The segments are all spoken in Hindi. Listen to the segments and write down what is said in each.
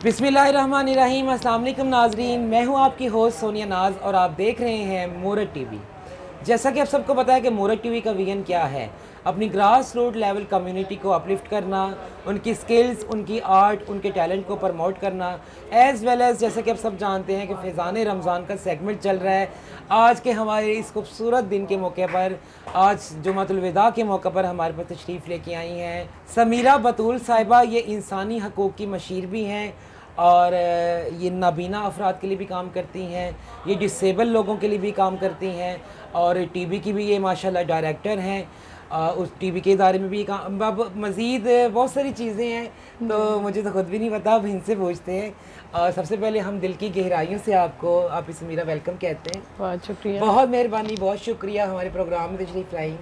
बिस्मिल्लाहिर्रहमानिर्रहीम। अस्सलाम वालेकुम नाजरीन, मैं हूं आपकी होस्ट सोनिया नाज और आप देख रहे हैं मूरत टीवी। जैसा कि आप सबको पता है कि मूरत टीवी का विजन क्या है, अपनी ग्रास रूट लेवल कम्युनिटी को अपलिफ्ट करना, उनकी स्किल्स, उनकी आर्ट, उनके टैलेंट को प्रमोट करना, एज़ वेल एज़ जैसा कि आप सब जानते हैं कि फ़ैज़ान रमज़ान का सेगमेंट चल रहा है। आज के हमारे इस खूबसूरत दिन के मौके पर, आज जुमातुल विदा के मौके पर हमारे पास तशरीफ़ लेके आई हैं समीरा बतूल साहिबा। ये इंसानी हकूक़ की मशीर भी हैं और ये नाबीना अफराद के लिए भी काम करती हैं, ये डिसेबल लोगों के लिए भी काम करती हैं और टीवी की भी ये माशाल्लाह डायरेक्टर हैं। उस टीवी के इदारे में भी काम, अब मज़ीद बहुत सारी चीज़ें हैं तो मुझे तो ख़ुद भी नहीं पता, अब इनसे पूछते हैं। और सबसे पहले हम दिल की गहराइयों से आपको, आप इस मेरा वेलकम कहते हैं। बहुत शुक्रिया, बहुत मेहरबानी, बहुत शुक्रिया हमारे प्रोग्राम में तशरीफ़ लाई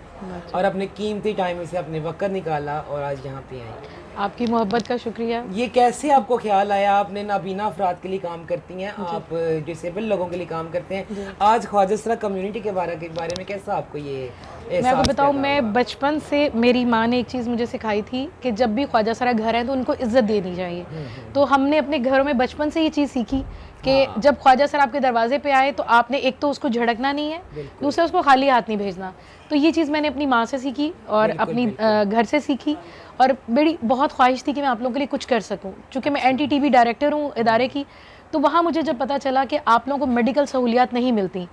और अपने कीमती टाइम से अपने वक्त निकाला और आज यहाँ पे आई। आपकी मोहब्बत का शुक्रिया। ये कैसे आपको ख्याल आया? आपने नाबीना अफराद के लिए काम करती हैं, आप डिसेबल लोगों के लिए काम करते हैं, आज ख्वाजा कम्युनिटी के बारे में कैसा आपको ये मैं आपको बताऊँ, मैं बचपन से मेरी माँ ने एक चीज़ मुझे सिखाई थी कि जब भी ख्वाजा सरा घर हैं तो उनको इज्जत देनी चाहिए। तो हमने अपने घरों में बचपन से ये चीज़ सीखी कि जब ख्वाजा सर आपके दरवाजे पे आए तो आपने एक तो उसको झड़कना नहीं है, दूसरा उसको खाली हाथ नहीं भेजना। तो ये चीज़ मैंने अपनी माँ से सीखी और अपनी घर से सीखी और मेरी बहुत ख्वाहिश थी कि मैं आप लोगों के लिए कुछ कर सकूं। चूँकि मैं NTTV डायरेक्टर हूँ इदारे की, तो वहाँ मुझे जब पता चला कि आप लोगों को मेडिकल सहूलियात नहीं मिलती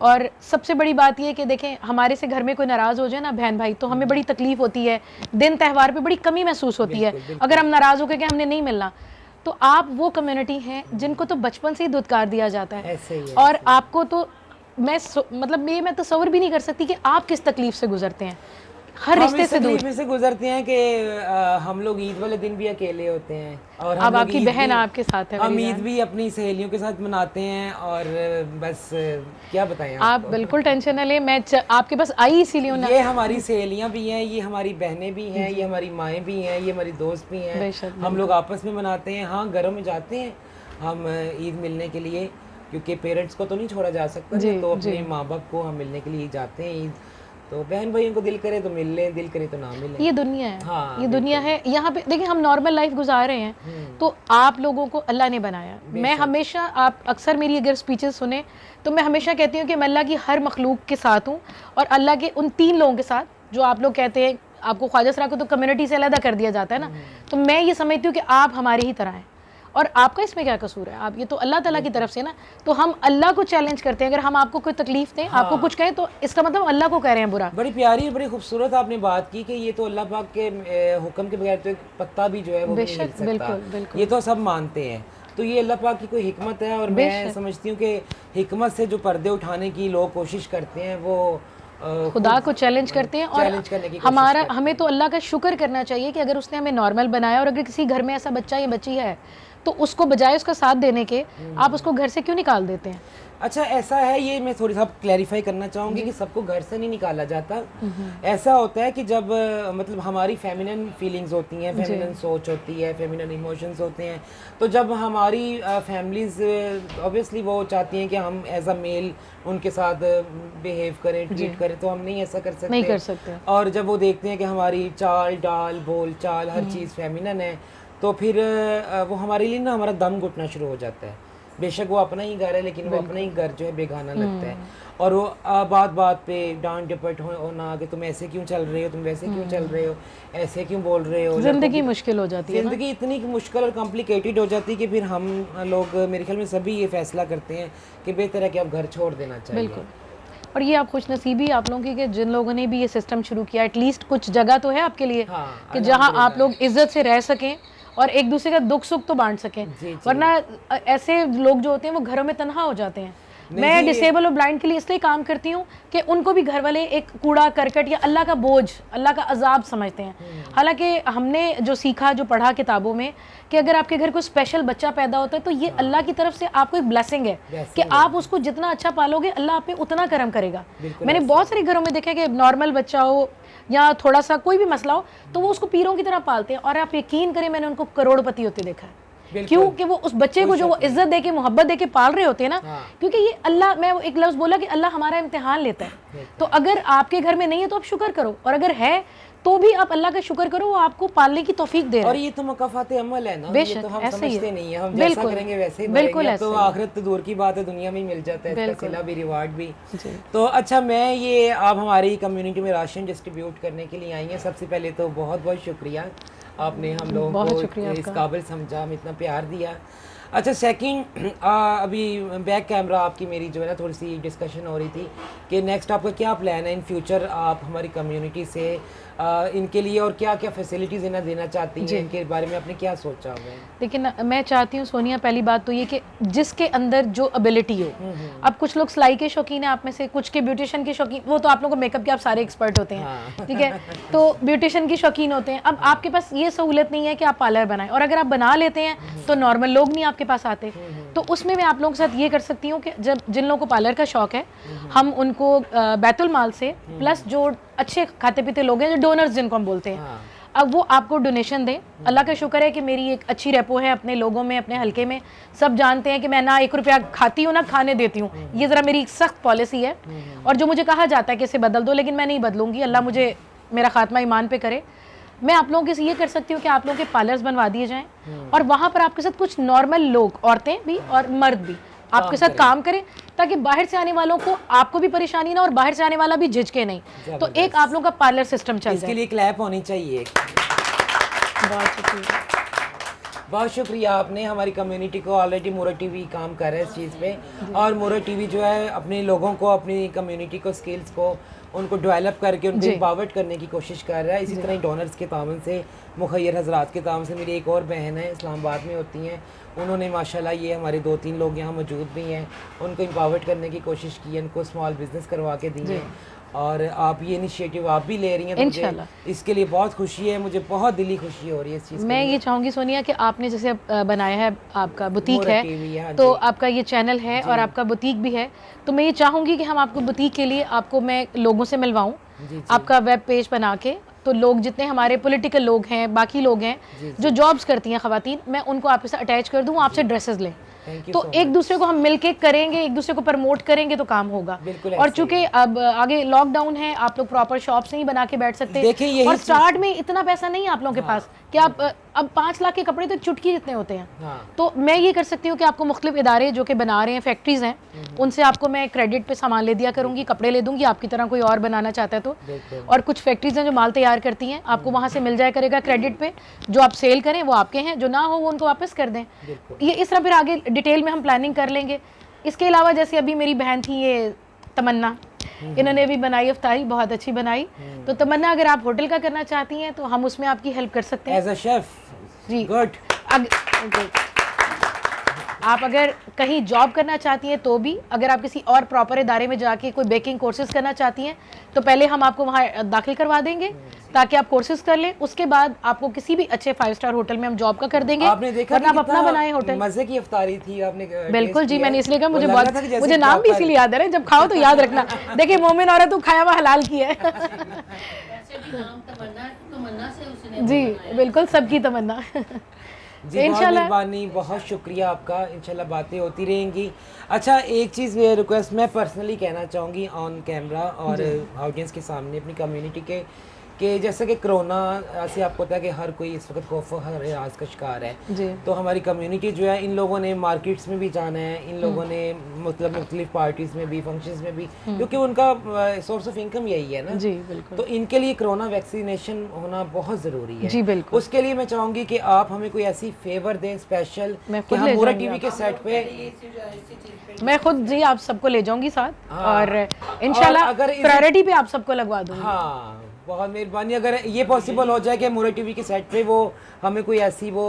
और सबसे बड़ी बात ये कि देखें, हमारे से घर में कोई नाराज़ हो जाए ना बहन भाई, तो हमें बड़ी तकलीफ़ होती है, दिन त्यौहार पे बड़ी कमी महसूस होती है अगर हम नाराज़ होकर कि हमने नहीं मिलना। तो आप वो कम्युनिटी हैं जिनको तो बचपन से ही दुत्कार दिया जाता है और आपको तो मैं तसव्वुर भी नहीं कर सकती कि आप किस तकलीफ से गुजरते हैं, हर रिश्ते से दूर से गुजरते हैं कि हम लोग ईद वाले दिन भी अकेले होते हैं और अब आपकी बहन आपके साथ है, हम ईद भी अपनी सहेलियों के साथ मनाते हैं और बस क्या बताएं आप बिल्कुल टेंशन न लें, मैं आपके पास आई इसीलिए ना। ये हमारी सहेलियां भी हैं, ये हमारी बहनें भी हैं, ये हमारी माएँ भी हैं, ये हमारी दोस्त भी हैं, हम लोग आपस में मनाते हैं। हाँ, घरों में जाते हैं हम ईद मिलने के लिए, क्योंकि पेरेंट्स को तो नहीं छोड़ा जा सकता, तो अपने माँ बाप को हम मिलने के लिए जाते हैं ईद। तो बहन भाइयों को दिल करे तो मिल लें, दिल करे तो ना मिलें। ये दुनिया है। हाँ, ये दुनिया है। यहाँ पे देखिए, हम नॉर्मल लाइफ गुजार रहे हैं तो आप लोगों को अल्लाह ने बनाया। मैं हमेशा, आप अक्सर मेरी अगर स्पीचेस सुने तो मैं हमेशा कहती हूँ कि मैं अल्लाह की हर मखलूक के साथ हूँ और अल्लाह के उन 3 लोगों के साथ जो आप लोग कहते हैं, आपको ख्वाजा सरा को तो कम्युनिटी से अलग कर दिया जाता है ना, तो मैं ये समझती हूँ कि आप हमारी ही तरह हैं और आपका इसमें क्या कसूर है? आप ये तो अल्लाह ताला की तरफ से ना, तो हम अल्लाह को चैलेंज करते हैं। अगर हम आपको कोई तकलीफ दें, आपको कुछ कहें, तो इसका मतलब अल्लाह को कह रहे हैं बुरा। बड़ी प्यारी, बड़ी खूबसूरत आपने बात की कि ये तो अल्लाह पाक के हुक्म के बगैर तो एक पत्ता भी जो है वो नहीं हिल सकता। बिल्कुल, बिल्कुल। ये तो सब मानते हैं, तो ये अल्लाह पाक की कोई हिकमत है और मैं समझती हूँ कि हिकमत से जो पर्दे उठाने की लोग कोशिश करते हैं वो खुदा को चैलेंज करते हैं और हमें तो अल्लाह का शुक्र करना चाहिए कि अगर उसने हमें नॉर्मल बनाया और अगर किसी घर में ऐसा बच्चा या बच्ची है तो उसको बजाय उसका साथ देने के आप उसको घर से क्यों निकाल देते हैं? अच्छा, ऐसा है, ये मैं थोड़ी सा क्लैरिफाई करना चाहूँगी कि सबको घर से नहीं निकाला जाता। ऐसा होता है कि जब मतलब हमारी फेमिनिन फीलिंग्स होती हैं, फेमिनिन सोच होती है, फेमिनिन इमोशंस होते हैं, तो जब हमारी फैमिलीज ऑब्वियसली वो चाहती हैं कि हम एज अ मेल उनके साथ बिहेव करें, ट्रीट करें, तो हम नहीं ऐसा कर सकते। और जब वो देखते हैं कि हमारी चाल डाल, बोल चाल, हर चीज़ फेमिनिन है, तो फिर वो हमारे लिए ना हमारा दम घुटना शुरू हो जाता है। बेशक वो अपना ही घर है, लेकिन वो अपना ही घर जो है बेगाना लगता है और वो बात बात पे डांट डपट होना कि तुम ऐसे क्यों चल रहे हो, तुम वैसे क्यों चल रहे हो, ऐसे क्यों बोल रहे हो। जिंदगी मुश्किल हो जाती है, जिंदगी इतनी मुश्किल और कॉम्प्लिकेटेड हो जाती है कि फिर हम लोग, मेरे ख्याल में सभी ये फैसला करते हैं कि बेहतर है कि अब घर छोड़ देना चाहिए। बिल्कुल। और ये आप खुश नसीबी आप लोगों की कि जिन लोगों ने भी ये सिस्टम शुरू किया, एटलीस्ट कुछ जगह तो है आपके लिए कि जहाँ आप लोग इज्जत से रह सकें और एक दूसरे का दुख सुख तो बांट सकें। वरना ऐसे लोग जो होते हैं वो घरों में तन्हा हो जाते हैं। मैं डिसेबल और ब्लाइंड के लिए इसलिए काम करती हूँ कि उनको भी घर वाले एक कूड़ा करकट या अल्लाह का बोझ, अल्लाह का अजाब समझते हैं। हालांकि हमने जो सीखा, जो पढ़ा किताबों में, कि अगर आपके घर कोई स्पेशल बच्चा पैदा होता है तो ये अल्लाह की तरफ से आपको एक ब्लेसिंग है कि आप उसको जितना अच्छा पालोगे अल्लाह आप पे उतना करम करेगा। मैंने बहुत सारे घरों में देखा कि नॉर्मल बच्चा हो या थोड़ा सा कोई भी मसला हो तो वो उसको पीरों की तरह पालते हैं और आप यकीन करें मैंने उनको करोड़पति होते देखा है। क्यों कि वो उस बच्चे को जो वो इज्जत देके मोहब्बत देके पाल रहे होते हैं ना, क्योंकि ये अल्लाह, मैं एक लफ्ज़ बोला कि अल्लाह हमारा इम्तिहान लेता है। तो अगर आपके घर में नहीं है तो आप शुक्र करो, और अगर है तो भी आप अल्लाह का शुक्र करो, वो आपको पालने की तौफीक दे रहा और है। ये तो मकाफात अमल है ना, ये बेशक, तो हम ऐसे ही समझते है। नहीं है, हम जैसा बिल्कुल, करेंगे वैसे ही बिल्कुल मरेंगे। अब ऐसे तो ही है। आखिरत तो दूर की बात है, दुनिया में ही मिल जाता है इसका बिल्कुल। सिला भी, रिवार्ड भी। जी। तो अच्छा, मैं ये आप हमारी कम्युनिटी में राशन डिस्ट्रीब्यूट करने के लिए आई हैं, सबसे पहले तो बहुत बहुत शुक्रिया, आपने हम लोगों बहुत शुक्रिया को इस आपका। काबिल समझा, हमें इतना प्यार दिया। अच्छा सेकंड, अभी बैक कैमरा आपकी मेरी जो है ना थोड़ी सी डिस्कशन हो रही थी कि नेक्स्ट आपका क्या प्लान है इन फ्यूचर, आप हमारी कम्युनिटी से इनके लिए और क्या क्या फैसिलिटीज़ इन्हें देना चाहती हैं, इनके बारे में आपने क्या सोचा हुआ है? लेकिन मैं चाहती हूँ सोनिया, पहली बात तो ये कि जिसके अंदर जो एबिलिटी हो, अब कुछ लोग सिलाई के शौकीन है आप में से, कुछ के ब्यूटिशियन के शौकीन, वो तो आप लोगों को मेकअप के आप सारे एक्सपर्ट होते हैं, ठीक है, तो ब्यूटिशियन की शौकीन होते हैं। अब आपके पास ये सहूलत नहीं है कि आप पार्लर बनाएं, और अगर आप बना लेते हैं तो नॉर्मल लोग नहीं आपके पास आते, तो उसमें मैं आप लोगों के साथ ये कर सकती हूँ कि जब जिन लोगों को पार्लर का शौक है, हम उनको बैतुल माल से प्लस जो अच्छे खाते पीते लोग हैं, जो डोनर्स जिनको हम बोलते हैं, अब वो आपको डोनेशन दें। अल्लाह का शुक्र है कि मेरी एक अच्छी रेपो है अपने लोगों में, अपने हलके में, सब जानते हैं कि मैं ना 1 रुपया खाती हूँ ना खाने देती हूँ, ये ज़रा मेरी सख्त पॉलिसी है। और जो मुझे कहा जाता है कि इसे बदल दो, लेकिन मैं नहीं बदलूंगी, अल्लाह मुझे मेरा खात्मा ईमान पे करे। मैं आप लोगों से ये कर सकती हूँ कि आप लोगों के पार्लर्स बनवा दिए जाएं, और वहाँ पर आपके साथ कुछ नॉर्मल लोग, औरतें भी और मर्द भी आपके साथ काम करें, ताकि बाहर से आने वालों को आपको भी परेशानी ना, और बाहर से आने वाला भी झिझके नहीं। तो एक आप लोगों का पार्लर सिस्टम चल इसके लिए क्लैप होनी चाहिए। बहुत शुक्रिया, बहुत शुक्रिया, आपने हमारी कम्युनिटी को, ऑलरेडी मोरा टीवी काम कर रहा है इस चीज़ पे, और मोरा टीवी जो है अपने लोगों को, अपनी कम्युनिटी को, स्किल्स को उनको डेवलप करके उनको एम्पावर्ड करने की कोशिश कर रहा है। इसी तरह ही डोनर्स के तावन से, मुखैर हजरात के तावन से, मेरी एक और बहन है इस्लामाबाद में होती हैं, उन्होंने माशाल्लाह, ये हमारे 2-3 लोग यहाँ मौजूद भी हैं, उनको एम्पावर्ड करने की कोशिश की है, उनको स्मॉल बिजनेस करवा के दी है। और आप ये इनिशिएटिव आप भी ले रही हैं, तो मुझे इसके लिए बहुत खुशी है, मुझे बहुत दिली खुशी हो रही है इस चीज़। मैं ये चाहूँगी सोनिया कि आपने जैसे बनाया है, आपका बुटीक है, तो आपका ये चैनल है और आपका बुटीक भी है, तो मैं ये चाहूँगी कि हम आपको बुटीक के लिए आपको मैं लोगों से मिलवाऊँ, आपका वेब पेज बना के, तो लोग जितने हमारे पॉलिटिकल लोग हैं, बाकी लोग हैं जो जॉब्स करती हैं ख़वातीन, मैं उनको आपके साथ अटैच कर दूँ, आपसे ड्रेसेस लें, तो एक दूसरे को हम मिलके करेंगे, एक दूसरे को प्रमोट करेंगे तो काम होगा। और चूंकि अब आगे लॉकडाउन है, आप लोग प्रॉपर शॉप्स नहीं बना के बैठ सकते, और स्टार्ट में इतना पैसा नहीं है आप लोगों के पास कि आप अब 5 लाख के कपड़े तो चुटकी जितने होते हैं। तो मैं ये कर सकती हूँ कि आपको मुख्तलिफ इदारे जो कि बना रहे हैं, फैक्ट्रीज हैं, उनसे आपको मैं क्रेडिट पे सामान ले दिया करूँगी, कपड़े ले दूंगी, आपकी तरह कोई और बनाना चाहता है तो। और कुछ फैक्ट्रीज हैं जो माल तैयार करती हैं, आपको वहाँ से मिल जाया करेगा क्रेडिट पे, जो आप सेल करें वो आपके हैं, जो ना हो वो उनको वापस कर दें। ये इस तरह फिर आगे डिटेल में हम प्लानिंग कर लेंगे। इसके अलावा जैसे अभी मेरी बहन थी ये तमन्ना, इन्होंने भी बनाई इफ्तारी, बहुत अच्छी बनाई, तो तमन्ना अगर आप होटल का करना चाहती हैं तो हम उसमें आपकी हेल्प कर सकते हैं एज अ शेफ। जी गुड। आप अगर कहीं जॉब करना चाहती हैं तो भी, अगर आप किसी और प्रॉपर इदारे में जाके कोई बेकिंग कोर्सेज करना चाहती हैं तो पहले हम आपको वहाँ दाखिल करवा देंगे ताकि आप कोर्सेज कर लें, उसके बाद आपको किसी भी अच्छे 5 स्टार होटल में हम जॉब का कर देंगे। आपने देखा आप अपना बनाए होटल, मजे की इफ्तारी थी, आपने बिल्कुल जी, मैंने इसलिए कहा, मुझे नाम भी इसीलिए याद है, जब खाओ तो याद रखना। देखिए मोमिन औरत तो खाया हुआ हलाल की है। जी बिल्कुल, सबकी तमन्ना। जी बहुत मेहरबानी, बहुत शुक्रिया आपका, इंशाल्लाह बातें होती रहेंगी। अच्छा एक चीज़ रिक्वेस्ट मैं पर्सनली कहना चाहूँगी ऑन कैमरा और ऑडियंस के सामने अपनी कम्युनिटी के, कि जैसे कि कोरोना से आपको पता है कि हर कोई इस वक्त खौफ हर राज का शिकार है, तो हमारी कम्युनिटी जो है, इन लोगों ने मार्केट्स में भी जाना है, इन लोगों ने मतलब मुख्तलिफ पार्टीज़ में भी, फंक्शंस में भी, क्योंकि उनका सोर्स ऑफ इनकम यही है ना। जी बिल्कुल। तो इनके लिए कोरोना वैक्सीनेशन होना बहुत ज़रूरी है। जी बिल्कुल। उसके लिए मैं चाहूँगी कि आप हमें कोई ऐसी फेवर दें स्पेशल, कि हम मोरा टीवी के सेट पे, मैं खुद जी आप सबको ले जाऊंगी साथ, और इंशाल्लाह प्रायोरिटी पे आप सबको लगवा दूंगी। हाँ बहुत मेहरबानी, अगर ये पॉसिबल हो जाए कि मोरा टीवी के सेट पे वो हमें कोई ऐसी वो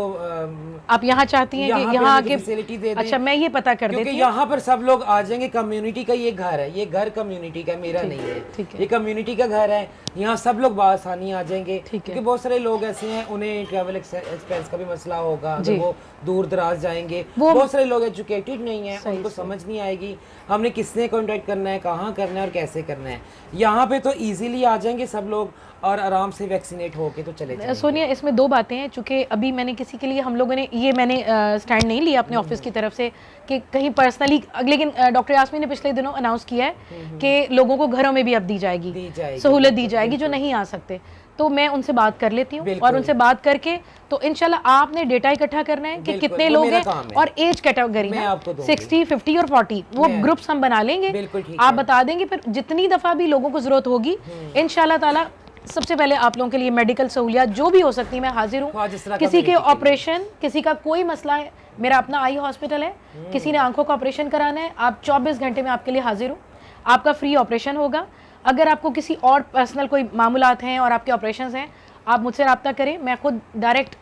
आप यहाँ चाहती हैं कि यहाँ आके फैसिलिटी दे दें। अच्छा मैं ये पता कर देती हूँ, क्योंकि यहाँ पर सब लोग आ जाएंगे, कम्युनिटी का ये घर है, ये घर कम्युनिटी का, मेरा नहीं है, ये कम्युनिटी का घर है, यहाँ सब लोग बआसानी आ जाएंगे, क्योंकि बहुत सारे लोग ऐसे हैं उन्हें ट्रैवल एक्सपेंस का भी मसला होगा, अगर वो दूर दराज जाएंगे, बहुत सारे लोग एजुकेटेड नहीं है, उनको समझ नहीं आएगी हमने किसने कॉन्टेक्ट करना है, कहाँ करना है और कैसे करना है। यहाँ पे तो इजीली आ जाएंगे सब लोग और आराम से वैक्सीनेट होके तो चले जाएंगे। सोनिया इसमें 2 बातें हैं, चूँकि अभी मैंने किसी के लिए, हम लोगों ने ये मैंने स्टैंड नहीं लिया अपने ऑफिस की तरफ से कि कहीं पर्सनली, लेकिन डॉक्टर यास्मीन ने पिछले दिनों अनाउंस किया है कि लोगों को घरों में भी अब दी जाएगी सहूलत दी जाएगी जो नहीं आ सकते। तो मैं उनसे बात कर लेती हूँ, बिल्कुल। और उनसे बात करके तो इंशाल्लाह आपने डेटा इकट्ठा करना है कि बिल्कुल, कितने वो लोग मेरा हैं काम है। और एज कैटेगरी मैं में आपको दूंगी। 60, 50 और 40 वो मैं- ग्रुप्स हम बना लेंगे, बिल्कुल ठीक आप है। बता देंगे, फिर जितनी दफ़ा भी लोगों को ज़रूरत होगी इंशाल्लाह ताला सबसे पहले आप लोगों के लिए मेडिकल सहूलियात जो भी हो सकती है मैं हाजिर हूँ। ख्वाजा किसी के community के लिए। ऑपरेशन, किसी का कोई मसला है, मेरा अपना आई हॉस्पिटल है, किसी ने आंखों का ऑपरेशन कराना है, आप 24 घंटे में आपके लिए हाजिर हूँ, आपका फ्री ऑपरेशन होगा। अगर आपको किसी और पर्सनल कोई मामूलात हैं और आपके ऑपरेशंस हैं, आप मुझसे रब्ता करें, मैं खुद डायरेक्ट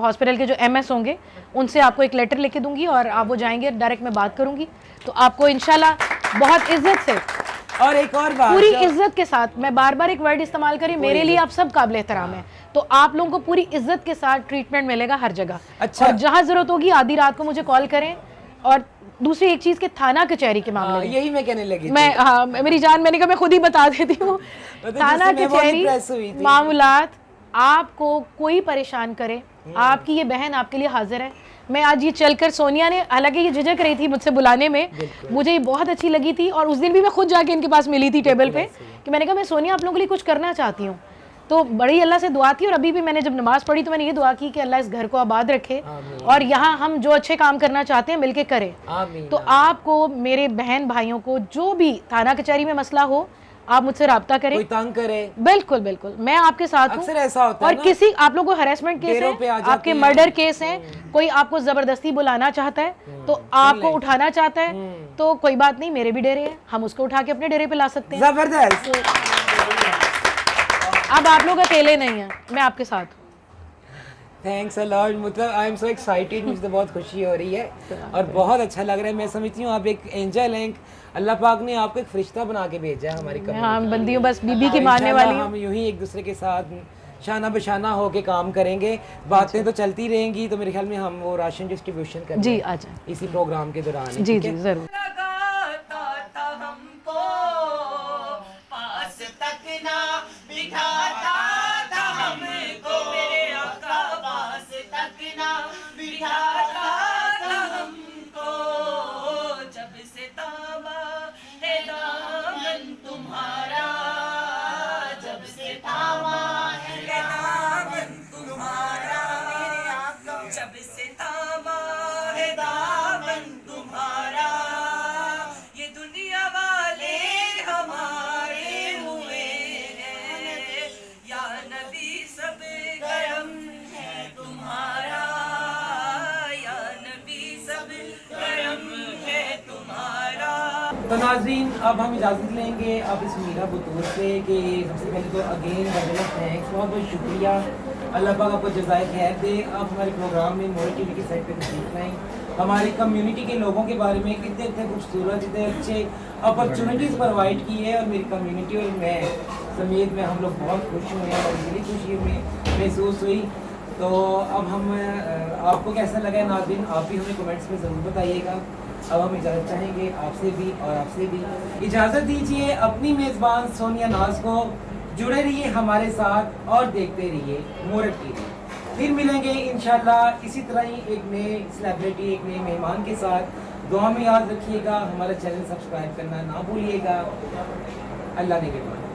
हॉस्पिटल के जो MS होंगे उनसे आपको एक लेटर लिख के दूंगी और आप वो जाएंगे, डायरेक्ट मैं बात करूंगी, तो आपको इंशाल्लाह बहुत इज्जत से, और एक और बात, पूरी इज्जत के साथ, मैं बार बार एक वर्ड इस्तेमाल करी, मेरे लिए आप सब काबिल एहतराम हैं, तो आप लोगों को पूरी इज्जत के साथ ट्रीटमेंट मिलेगा हर जगह। अच्छा। और जहां जरूरत होगी आधी रात को मुझे कॉल करें। और दूसरी एक चीज के थाना कचहरी के मामले में यही मैं कहने लगी मैं, हाँ मेरी जान, मैंने कहा मैं खुद ही बता देती हूँ, थाना जिससे मैं बहुत impress हुई कचहरी थी। मामलात, आपको कोई परेशान करे, आपकी ये बहन आपके लिए हाजिर है। मैं आज ये चलकर, सोनिया ने, हालांकि ये झिझक रही थी मुझसे बुलाने में, मुझे ये बहुत अच्छी लगी थी, और उस दिन भी मैं खुद जाके इनके पास मिली थी टेबल पे, कि मैंने कहा मैं सोनिया आप लोगों के लिए कुछ करना चाहती हूँ, तो बड़ी अल्लाह से दुआ थी। और अभी भी मैंने जब नमाज पढ़ी तो मैंने ये दुआ की कि अल्लाह इस घर को आबाद रखे और यहाँ हम जो अच्छे काम करना चाहते हैं मिलके करें। आमीन। तो आपको, मेरे बहन भाइयों को, जो भी थाना कचहरी में मसला हो, आप मुझसे रब्ता करें, कोई तंग करे, बिल्कुल बिल्कुल मैं आपके साथ हूँ। अक्सर ऐसा होता है और ना, किसी, आप लोगों को हरेसमेंट केस डेरों पे आ है, जाते आपके हैं। मर्डर केस है, कोई आपको जबरदस्ती बुलाना चाहता है, तो आपको उठाना चाहता है, तो कोई बात नहीं, मेरे भी डेरे हैं, हम उसको उठा के अपने डेरे पे ला सकते हैं। जबरदस्त। अब आप लोग अकेले नहीं हैं, मैं आपके साथ हूँ। थैंक्स अ लॉट, मतलब आई एम सो एक्साइटेड, मुझे तो बहुत खुशी हो रही है और बहुत अच्छा लग रहा है। मैं समझती हूँ आप एक एंजल हैं, अल्लाह पाक ने आपको एक फरिश्ता बना के भेजा है हमारी कम्युनिटी। हाँ बंदी हूँ, बस बीबी की मानने इंशाल्लाह वाली हूँ। हम यूं ही एक दूसरे के साथ शाना बशाना होके काम करेंगे, बातें तो चलती रहेंगी, तो मेरे ख्याल में हम वो राशन डिस्ट्रीब्यूशन करेंगे जी आ जाए, इसी प्रोग्राम के दौरान। जी ठीक जी है? जरूर। पास तक ना बिठाता था हमको, मेरे आका पास तक ना बिठाता था हमको, जब से ताबा है दामन तुम्हारा, जब से ताबा है दामन तुम्हारा, जब से ताबा है दामन तुम्हारा, ये दुनिया वाले हमारे हुए हैं, या नबी सब करम है तुम्हारा, या नबी सब करम है तुम्हारा। तो नाज़रीन, अब हम इजाज़त लेंगे अब इस मीरा बतूर से कि सबसे पहले तो अगेन थैंक्स, बहुत बहुत शुक्रिया, अल्लाह पाक आपको जज़ाए खैर दे। आप हमारे प्रोग्राम में मोर टीवी के सेट पे तशरीफ लाएँ, हमारी कम्युनिटी के लोगों के बारे में इतने इतने खूबसूरत, इतने अच्छे अपॉर्चुनिटीज़ प्रोवाइड की है, और मेरी कम्युनिटी और मैं समेत में हम लोग बहुत खुश हुए हैं और दिली खुशी हमें महसूस हुई। तो अब हम आपको कैसा लगा नाज़रीन, आप भी हमें कमेंट्स में ज़रूर बताइएगा। अब हम इजाज़त चाहेंगे आपसे भी और आपसे भी, इजाज़त दीजिए अपनी मेज़बान सोनिया नाज को। जुड़े रहिए हमारे साथ और देखते रहिए मोरट टीवी। फिर मिलेंगे इंशाल्लाह इसी तरह ही एक नए सेलिब्रिटी, एक नए मेहमान के साथ। दुआ में याद रखिएगा, हमारा चैनल सब्सक्राइब करना ना भूलिएगा। अल्लाह ने के बाद।